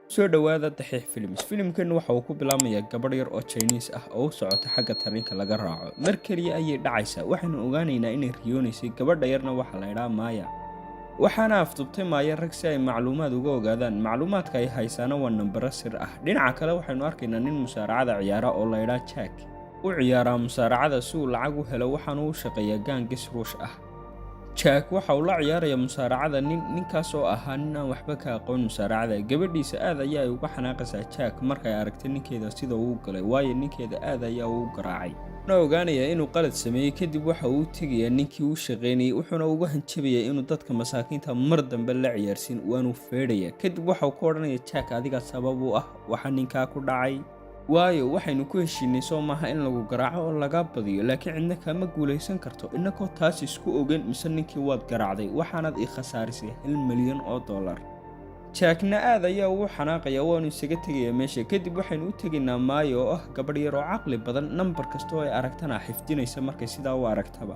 soo dhawaada Daxiix Films. Filimkan waxa uu ku bilaabmayaa gabadh yar oo Chinese ah oo u socota xagga tareenka laga raaco. Mar kaliya ayay dhacaysaa, waxaanu ogaanaynaa inay riyoonaysay. Gabadha yarna waxa la yidhaa Maya. Waxaana aftubtay Maya rag si ay macluumaad uga ogaadaan. Macluumaadka ay haysaana waa nambaro sir ah. Dhinaca kale waxaynu arkaynaa nin musaaracada ciyaara oo la yidhaa Jack. U ciyaaraa musaaracada si uu lacag u helo, waxaana uu shaqeeyaa gaangis Ruush ah. Jack waxa uu la ciyaarayaa musaaracada ninkaas oo ahaa nin aan waxba ka aqoon musaaracada. Gabadhiisa aad ayay uga xanaaqaysaa Jack markay aragtay ninkeeda sida uu galay, waayo ninkeeda aad ayaa uu garaacay. Wuxuuna ogaanayaa inuu qalad sameeyay, kadib waxa uu tegayaa ninkii uu shaqeynayay, wuxuuna uga hanjabayaa inuu dadka masaakiinta mar dambe la ciyaarsin, waanu feedhayaa. Kadib waxa uu ku odhanayaa Jack, adiga sabab u ah waxa ninkaa ku dhacay. waayo waxaynu ku heshiinay soo maaha in lagu garaaco oo laga badiyo, laakiin cidna kama guulaysan karto. Innagoo taas isku ogen mise ninkii waad garaacday, waxaanaad ii khasaarisay $1 milyan. Jackna aad ayaa ugu xanaaqaya, waanu isaga tegayaa meesha. Kadib waxaynu u tegaynaa Maya oo ah gabadh yar oo caqli badan, nambar kasta oo ay aragtana xifdinaysa markay sidaa u aragtaba.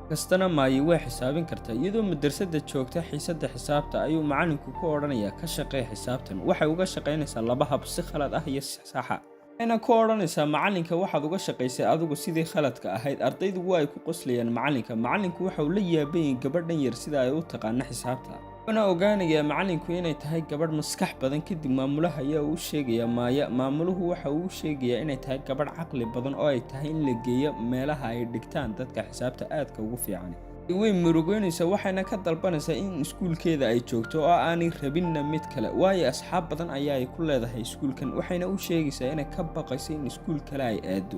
kastana Maya way xisaabin kartaa. iyadoo madrasada joogta xiisadda xisaabta ayuu macallinku ku odhanayaa ka shaqee xisaabtan. waxay uga shaqaynaysaa laba hab, si khalad ah iyo si sax ah. waxayna ku odhanaysaa macallinka waxaad uga shaqaysay adigu sidii khaladka ahayd. ardaydu waa ay ku qoslayaan macallinka. macallinku waxa uu la yaaban yahay gabadhan yar sida ay u taqaano xisaabta. wuxuuna ogaanayaa macallinku inay tahay gabadh maskax badan. kadib maamulaha ayaa uu sheegayaa Maya. maamuluhu waxa uu sheegayaa inay tahay gabadh caqli badan oo ay tahay in la geeyo meelaha ay dhigtaan dadka xisaabta aadka ugu fiican. way murugoynaysaa, waxayna ka dalbanaysaa in iskuulkeeda ay joogto oo aanay rabinna mid kale, waayo asxaab badan ayaa ay ku leedahay iskuulkan. waxayna u sheegaysaa inay ka baqayso in iskuul kale ay aado.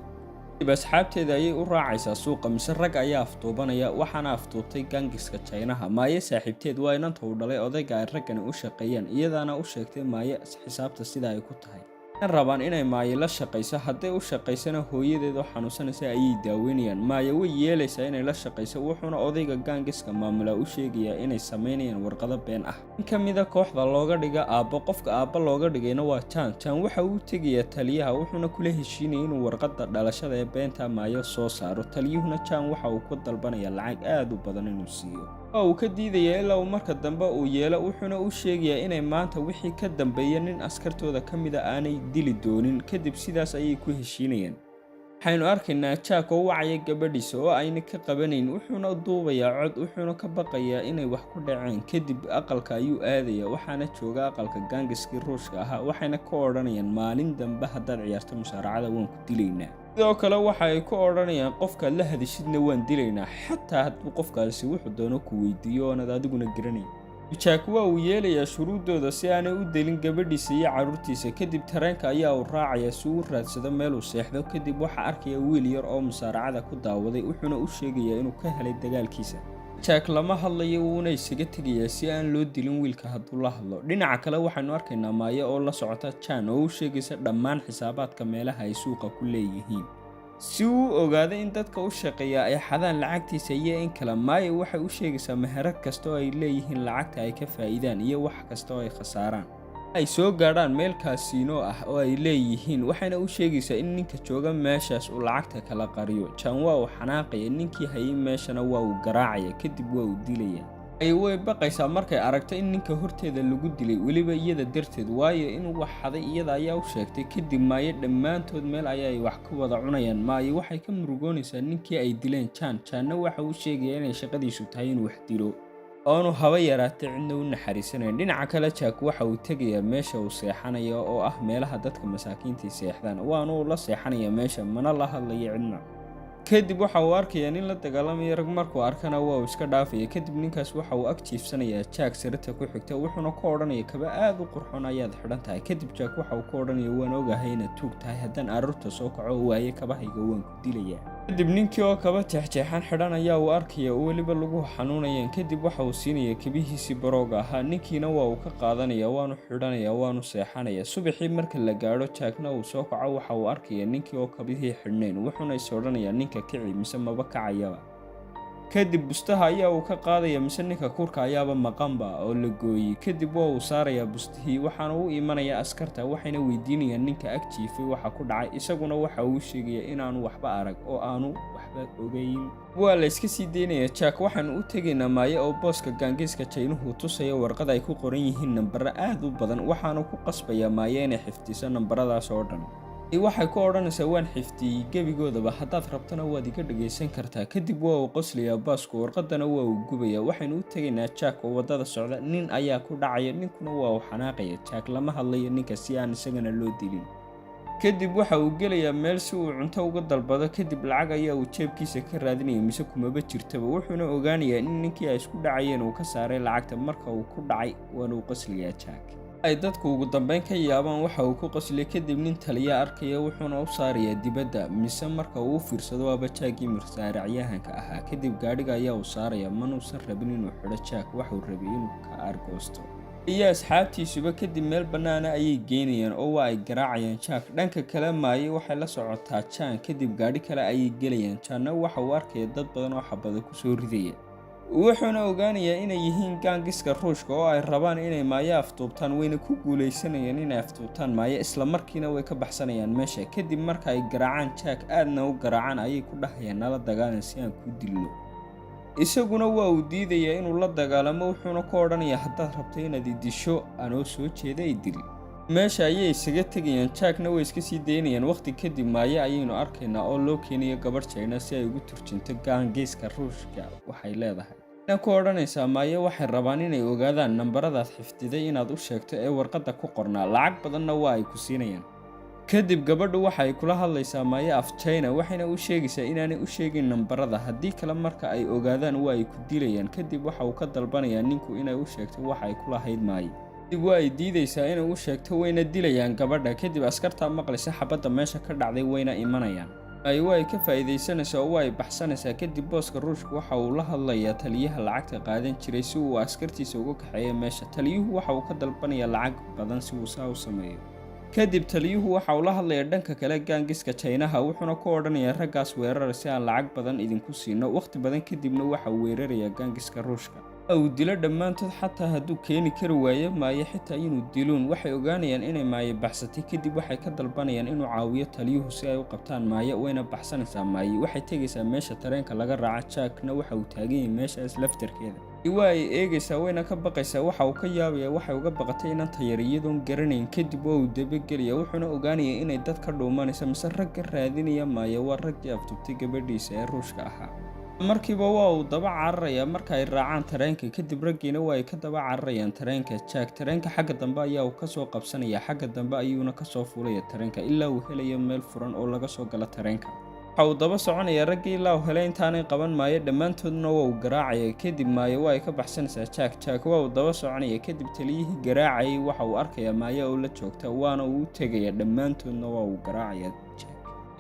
kadib asxaabteeda ayay u raacaysaa suuqa, mise rag ayaa afduubanaya, waxaana afduubtay gaangiska Chinaha. Maya saaxiibteed waa inanta uu dhalay odayga ay raggani u shaqeeyaan, iyadaana u sheegtay Maya xisaabta sida ay ku tahay. waxay rabaan inay Maya la shaqayso. hadday u shaqaysana hooyadeed oo xanuunsanaysa ayay daaweynayaan. Maya way yeelaysaa inay la shaqayso, wuxuuna odayga gaangiska maamula u sheegayaa inay samaynayaan warqado been ah. in ka mida kooxda looga dhiga aabbo. qofka aabbo looga dhigayna waa Jan waxa uu tegayaa taliyaha, wuxuuna kula heshiinaya inuu warqadda dhalashada ee beenta Maya soo saaro. taliyuhuna Jan waxa uu ku dalbanayaa lacag aad u badan inuu siiyo. uu ka diidayaa ilaa uu marka dambe uu yeelo, wuxuuna u sheegayaa inay maanta wixii ka dambeeya nin askartooda ka mida aanay dili doonin. kadib sidaas ayay ku heshiinayaan. waxaynu arkaynaa Jack oo wacaya gabadhiisa oo ayna ka qabanayn, wuxuuna duubayaa cod, wuxuuna ka baqayaa inay wax ku dhaceen. kadib aqalka ayuu aadayaa, waxaana jooga aqalka gaangiskii Ruushka ahaa. waxayna ka odhanayaan maalin dambe haddaad ciyaarto musaaracada waan ku dilaynaa. sidoo kale waxa ay ku odhanayaan qofkaad la hadishidna waan dilaynaa, xataa hadduu qofkaasi wuxuu doono ku weydiiyo oonad adiguna garanayn. Jack waa uu yeelayaa shuruudooda si aanay u delin gabadhiisa iyo carruurtiisa. kadib tareenka ayaa uu raacayaa si uu raadsado meel uu seexdo. kadib waxaa arkaya wiil yar oo musaaracada ku daawaday, wuxuuna u sheegayaa inuu ka helay dagaalkiisa. Jack lama hadlayo, wuuna isaga tegayaa si aan loo dilin wiilka hadduu la hadlo. dhinaca kale waxaynu arkaynaa Maya oo la socota Jan oo u sheegaysa dhammaan xisaabaadka meelaha ay suuqa ku leeyihiin, si uu ogaado in dadka u shaqeeya ay xadaan lacagtiisa iyo in kale. Maya waxay u sheegaysaa meherad kasta oo ay leeyihiin lacagta ay ka faa'iidaan iyo wax kasta oo ay khasaaraan. ay soo gaadhaan meel kaasiino ah oo ay leeyihiin, waxayna u sheegaysaa in ninka jooga meeshaas uu lacagta kala qariyo. Jan waa uu xanaaqaya, ninkii hayay meeshana waa uu garaacaya, kadib waa uu dilaya. way baqaysaa markay aragto in ninka horteeda lagu dilay, weliba iyada darteed, waayo inuu wax xaday iyada ayaa u sheegtay. kadib Maya dhammaantood meel ayay wax ka wada cunayaan. Maya waxay ka murugoonaysaa ninkii ay dileen Janna waxa uu sheegayaa inay shaqadiisu tahay inuu wax dilo, oonu haba yaraatay cidna u naxariisanayn. dhinaca kale Jack waxa uu tegayaa meesha uu seexanayo oo ah meelaha dadka masaakiinta seexdaan, waanu la seexanayaa meesha, mana la hadlayo cidna. kadib waxa uu arkayaa nin la dagaalamaya rag, markuu arkana waa uu iska dhaafaya. kadib ninkaas waxa uu ag jiifsanayaa Jack sirta ku xigta, wuxuuna ku odhanaya kaba aad u qurxoon ayaad xidhan tahay. kadib Jack waxa uu ku odhanaya waan ogahay inaad tuug tahay, haddaan carruurta soo kaco waaye kabahayga waan ku dilayaa. kadib ninkii oo kaba jeexjeexan xidhan ayaa uu arkaya oo weliba lagu xanuunayaan. kadib waxa uu siinaya kabihiisii barooga ahaa. ninkiina waa uu ka qaadanaya, waanu xidhanaya, waanu seexanaya. subaxii marka la gaadho Jackna uu soo kaco, waxa uu arkaya ninkii oo kabihii xidhnayn, wuxuuna is odhanayaa ninka kici mise maba kacayaba. kadib bustaha ayaa uu ka qaadaya mise ninka kurka ayaaba maqanba oo la gooyey. Kadib waa uu saarayaa bustihii waxaana u imanaya askarta waxayna weydiinayaan ninka ag jiifay waxa ku dhacay. Isaguna waxa uu sheegaya inaanu waxba arag oo aanu waxba ogeyn. waa la iska sii deynaya Jack. waxaanu u tegaynaa Maya oo booska gaangiska Jaynuhu tusaya warqad ay ku qoran yihiin nambaro aad u badan waxaanu ku qasbayaa Maya inay xifdiso nambaradaas oo dhan. waxay ku odhanaysaa waan xifdiyey gebigoodaba, haddaad rabtana waad iga dhagaysan kartaa. Kadib waa uu qoslayaa baasku, warqadana waa uu gubayaa. waxaynu u tegaynaa Jack oo waddada socda. nin ayaa ku dhacaya, ninkuna waa uu xanaaqaya. Jack lama hadlayo ninka si aan isagana loo dilin. kadib waxa uu gelayaa meel si uu cunto uga dalbado. kadib lacag ayaa uu jeebkiisa ka raadinaya mise kumaba jirtaba. wuxuuna ogaanayaa in ninkii ay isku dhacayeen uu ka saaray lacagta marka uu ku dhacay. waana uu qoslayaa Jack. ay dadku ugu dambeyn ka yaabaan waxa uu ku qoslay. kadib nin taliya arkaya wuxuuna u saarayaa dibadda mise marka uu u fiirsado waaba Jackii mirsaaracyahanka ahaa. kadib gaadhiga ayaa uu saaraya, manuusan rabin inuu xidho Jack, waxuu rabay inuu ka argoosto. iyo asxaabtiisuba kadib meel bannaana ayay geynayaan oo waa ay garaacayaan Jack. dhanka kale Maya waxay la socotaa Jan. kadib gaadhi kale ayay gelayaan. Janna waxa uu arkaya dad badan oo xabada kusoo ridaya. wuxuuna ogaanayaa inay yihiin gaangiska Ruushka oo ay rabaan inay Maya afduubtaan. wayna ku guulaysanayaan inay afduubtaan Maya, isla markiina way ka baxsanayaan meesha. kadib marka ay garaacaan Jack aadna u garaacaan ayay ku dhahayaan nala dagaalan si aan ku dilno. isaguna waa uu diidayaa inuu la dagaalamo. wuxuuna ku odhanayaa haddaad rabto inaad idisho anoo soo jeeda i dil. meesha ayay isaga tegayaan. Jackna way iska sii daynayaan. waqti kadib Maya ayaynu arkaynaa oo loo keenayo gabadh China si ay ugu turjunto gaangiska Ruushka waxay leedahay. waxayna ku odhanaysaa Maya waxay rabaan inay ogaadaan nambaradaad xifdiday inaad u sheegto ee warqadda ku qornaa. lacag badanna waa ay ku siinayaan. kadib gabadhu waxa ay kula hadlaysaa Maya af China waxayna u sheegaysaa inaanay u sheegin nambarada, haddii kale marka ay ogaadaan waa ay ku dilayaan. kadib waxa uu ka dalbanayaa ninku inay u sheegto waxa ay ku lahayd Maya. kadib waa ay diidaysaa inay u sheegto wayna dilayaan gabadha. kadib askartaa maqlaysa xabadda meesha ka dhacday wayna imanayaan. waa ay ka faa'iidaysanaysaa oo waa ay baxsanaysaa. kadib booska Ruushka waxa uu la hadlayaa taliyaha lacagta qaadan jiray si uu askartiisa uga kaxeeyo meesha. taliyuhu waxa uu ka dalbanayaa lacag badan si uu saa u sameeyo. kadib taliyuhu waxa uu la hadlayaa dhanka kale gaangiska Chinaha wuxuuna ku odhanayaa raggaas weerar si aan lacag badan idinku siino. waqti badan kadibna waxa uu weerarayaa gaangiska Ruushka. uu dilo dhammaantood xataa hadduu keeni kari waayo Maya xitaa inuu diluun. waxay ogaanayaan inay Maya baxsatay. kadib waxay ka dalbanayaan inuu caawiyo taliyuhu si ay u qabtaan Maya. wayna baxsanaysaa Maya. waxay tegaysaa meesha tareenka laga raaco. Jackna waxa uu taagan yahay meeshaas laftarkeeda. waa ay eegaysaa wayna ka baqaysaa. waxa uu ka yaabaya waxay uga baqatay inaan tayar iyadoon garanayn. kadib waa uu dabagelaya wuxuuna ogaanayaa inay dad ka dhuumanaysa mise ragga raadinaya Maya waa raggii afduubtay gabadhiisa ee Ruushka ahaa. markiiba waa uu daba cararayaa marka ay raacaan tareenka. kadib raggiina waa ay ka daba cararayaan tareenka Jack. tareenka xagga dambe ayaa uu kasoo qabsanaya. xagga dambe ayuuna kasoo fuulaya tareenka ilaa uu helayo meel furan oo laga soo gala tareenka. waxa uu daba soconaya raggii ilaa uu helay intaanay qaban Maya dhammaantoodna waa uu garaacaya. kadib Maya waa ay ka baxsanaysaa Jack. Jack waa uu daba soconaya. kadib taliyihii garaacayay waxa uu arkayaa Maya oo la joogta waana uu u tegaya. dhammaantoodna waa uu garaacaya Jack.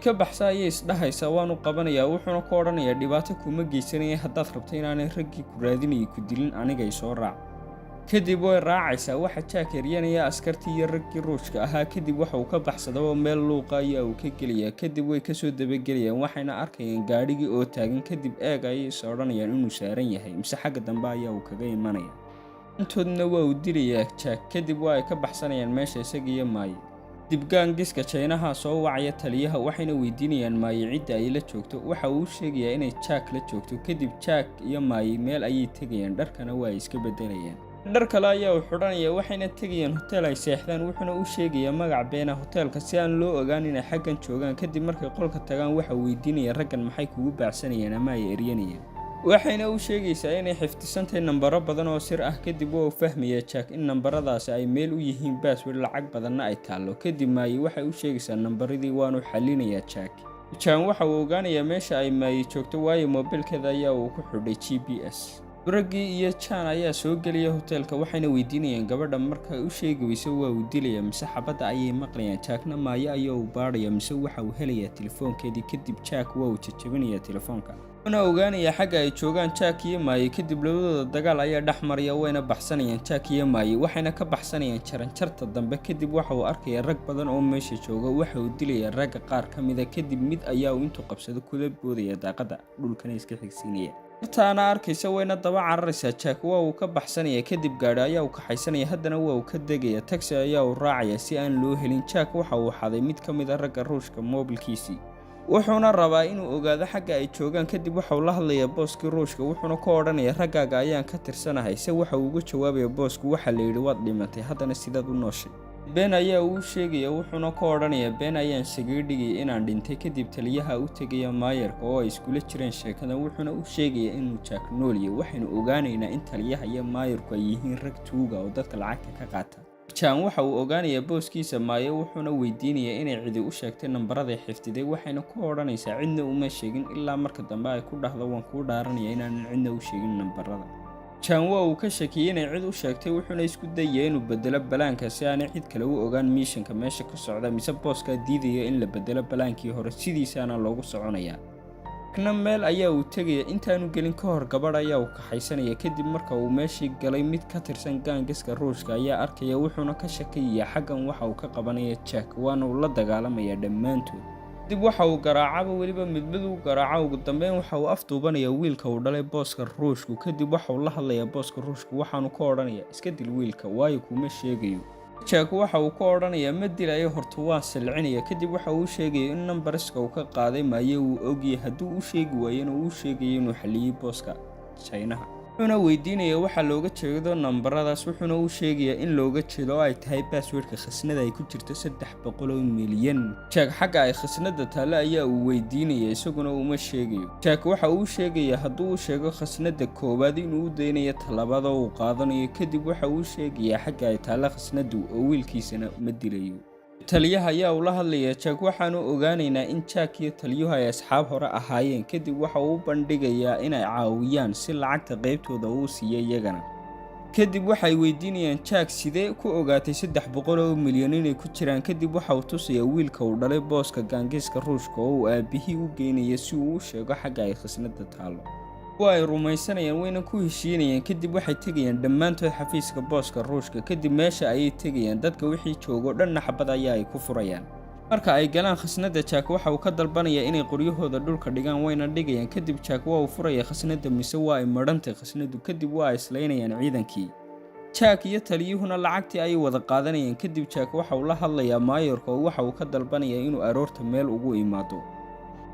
ka baxsa ayay isdhahaysaa waanu qabanayaa. wuxuuna ku odhanayaa dhibaato kuma geysanaya, haddaad rabto inaanay raggii ku raadinayay ku dilin anigay soo raac. kadib way raacaysaa. waxa Jack eryanaya askartii iyo raggii Ruushka ahaa. kadib waxa uu ka baxsadaba meel luuqa ayaa uu ka gelayaa. kadib way kasoo dabagelayaan waxayna arkayaan gaadhigii oo taagan. kadib eeg ayay is odhanayaan inuu saaran yahay mise xagga dambe ayaa uu kaga imanaya. intoodna waa uu dilayaa Jack. kadib waa ay ka baxsanayaan meesha isaga iyo Maya. dib gaangiska Chinaha soo wacaya taliyaha waxayna weydiinayaan Maya cidda ay la joogto. waxa uu sheegayaa inay Jack la joogto. kadib Jack iyo Maya meel ayay tegayaan. dharkana waa ay iska bedelayaan. dhar kale ayaa uu xidhanaya waxayna tegayaan hotel ay seexdaan. wuxuuna u sheegayaa magac beena hoteelka si aan loo ogaan inay xaggan joogaan. kadib markay qolka tagaan waxa uu weydiinaya raggan maxay kugu baacsanayaan ama ay eryanayaan. waxayna u sheegaysaa inay xifdisantahay nambaro badan oo sir ah. kadib waa uu fahmayaa Jack in nambaradaasi ay meel u yihiin baasword lacag badanna ay taallo. kadib Maya waxay u sheegaysaa nambaradii waanu xallinayaa Jack. Jan waxa uu ogaanayaa meesha ay Maya joogto waayo moobilkeeda ayaa uu ku xidhay GPS. raggii iyo Jan ayaa soo gelaya hoteelka waxayna weydiinayaan gabadha markay u sheegi weyso waa uu dilaya mise xabadda ayay maqlayaan. Jackna Maya ayaa uu baadhaya mise waxa uu helayaa telefoonkeedii. kadib Jack waa uu jajabinayaa telefoonka. wuxuuna ogaanayaa xagga ay joogaan Jack iyo Maya. kadib labadooda dagaal ayaa dhex maraya wayna baxsanayaan Jack iyo Maya waxayna ka baxsanayaan jaranjarta dambe. kadib waxa uu arkayaa rag badan oo meesha jooga. waxa uu dilayaa ragga qaar ka mida. kadib mid ayaa uu intuu qabsado kula boodaya daaqadda dhulkana iska xigsiinaya. intaana arkaysa wayna daba cararaysaa. Jack waa uu ka baxsanaya, kadib gaadhi ayaa uu kaxaysanaya, haddana waa uu ka degaya. Taxi ayaa uu raacaya si aan loo helin. Jack waxa uu xaday mid ka mid ah ragga Ruushka moobilkiisii, wuxuuna rabaa inuu ogaado xagga ay joogaan. Kadib waxa uu la hadlayaa booskii Ruushka, wuxuuna ku odhanaya raggaaga ayaan ka tirsanahay. Se waxa uu uga jawaabaya boosku, waxa la yidhi waad dhimatay, haddana sidaad u nooshay. been ayaa uu sheegaya, wuxuuna ku odhanaya been ayaan isaga dhigay inaan dhintay. Kadib taliyaha u tegaya maayarka oo ay iskula jireen sheekada, wuxuuna u sheegaya inuu Jack nool yahay. waxaynu ogaanaynaa in taliyaha iyo maayarku ay yihiin rag tuuga oo dadka lacagta ka qaata. Jan waxa uu ogaanayaa booskiisa Maya, wuxuuna weydiinayaa inay cidi u sheegtay nambarada xifdiday, waxayna ku odhanaysaa cidna uma sheegin ilaa marka dambe ay ku dhahdo waan kuu dhaaranaya inaanan cidna u sheegin nambarada. Jan waa uu ka shakiyay inay cid u sheegtay, wuxuuna isku dayay inuu bedelo balaanka si aanay cid kale u ogaan miishanka meesha ka socda, mise booskaa diidaya in la bedelo balaankii hore sidiisaana loogu soconayaa. kana meel ayaa uu tegaya, intaanu gelin ka hor gabadh ayaa uu kaxaysanaya. kadib marka uu meeshii galay, mid ka tirsan gaangiska Ruushka ayaa arkaya, wuxuuna ka shakiyaya xaggan waxa uu ka qabanaya Jack, waana uu la dagaalamaya dhammaantood. kadib waxa uu garaacaba weliba midmid uu garaaca. ugu dambeyn waxa uu afduubanaya wiilka uu dhalay booska Ruushku. kadib waxa uu la hadlayaa booska Ruushka, waxaanu ka odhanaya iska dil wiilka, waayo kuma sheegayo. Jack waxa uu ka odhanaya ma dilayo, horta waan silcinaya. kadib waxa uu sheegaya in nambarska uu ka qaaday Maya uu ogyahay, hadduu u sheegi waayana uu sheegaya inuu xaliyay booska Chinaha. wuxuuna weydiinaya waxa looga jeedo nambaradaas, wuxuuna u sheegayaa in looga jeedo oo ay tahay baasweerka khasnada ay ku jirto 300 milyan. Jack xagga ay khasnada taale ayaa uu weydiinaya, isaguna uma sheegayo. Jack waxa uu sheegayaa hadduu u sheego khasnada koowaad inuu u daynayo talaabada uu qaadanayo. kadib waxa uu sheegayaa xagga ay taale khasnadu oo wiilkiisana ma dilayo. taliyaha ayaa ula hadlaya Jack, waxaanu ogaanaynaa in Jack iyo taliyuhu ay asxaab hore ahaayeen. kadib waxa uu u bandhigayaa inay caawiyaan si lacagta qaybtooda uu siiyo iyagana. kadib waxay weydiinayaan Jack sidee ku ogaatay 300 milyan inay ku jiraan. kadib waxa uu tusayaa wiilka uu dhalay booska gaangiska Ruushka oo uu aabihii u geynaya si uu u sheego xagga ay khasnada taalo. waa ay rumaysanayaan, wayna ku heshiinayaan. kadib waxay tegayaan dhammaantood xafiiska booska Ruushka. kadib meesha ayay tegayaan, dadka wixii joogo dhanna xabad ayaa ay ku furayaan. marka ay galaan khasnada, Jack waxa uu ka dalbanayaa inay qoryahooda dhulka dhigaan, wayna dhigayaan. kadib Jack waa uu furaya khasnada, mise waa ay madhantay khasnadu. kadib waa ay islaynayaan ciidankii. Jack iyo taliyuhuna lacagtii ayay wada qaadanayaan. kadib Jack waxa uu la hadlayaa maayarka oo waxa uu ka dalbanayaa inuu aroorta meel ugu imaado.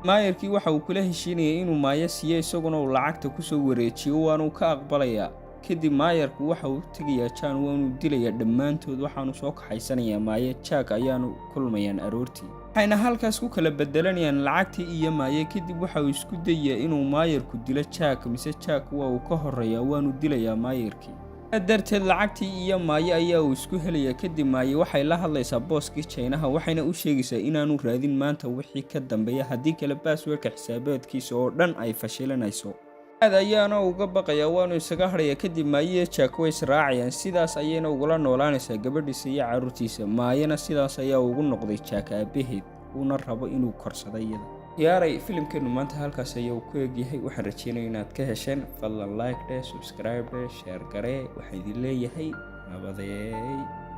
maayarkii waxa uu kula heshiinayay inuu Maya siiyo, isaguna uu lacagta kusoo wareejiyo, waanu ka aqbalayaa. kadib maayarku waxa uu tegayaa Jan, waanu dilayaa dhammaantood, waxaanu soo kaxaysanayaa Maya. Jack ayaanu kulmayaan aroortii, waxayna halkaas ku kala bedelanayaan lacagtii iyo Maya. kadib waxa uu isku dayaa inuu maayarku dilo Jack, mise Jack waa uu ka horeeyaa, waanu dilayaa maayarkii. darteed lacagtii iyo Maya ayaa uu isku helaya. kadib Maya waxay la hadlaysaa booskii Chinaha, waxayna u sheegaysaa inaanu raadin maanta wixii ka dambeeya, haddii kale baasweerka xisaabaadkiisa oo dhan ay fashilanayso. aad ayaana uga baqayaa, waanu isaga hadhaya. kadib Maya iyo Jack way israacayaan, sidaas ayayna ugula noolaanaysaa gabadhiisa iyo carruurtiisa. Mayana sidaas ayaa ugu noqday Jack aabaheed, uuna rabo inuu korsado iyada. yaaray filimkeenu maanta halkaas ayuu ku egyahay. waxaan rajeynaya inaad ka hesheen. fadlan like dhe, subscribe dhe, share garee. waxaa idin leeyahay nabadeey.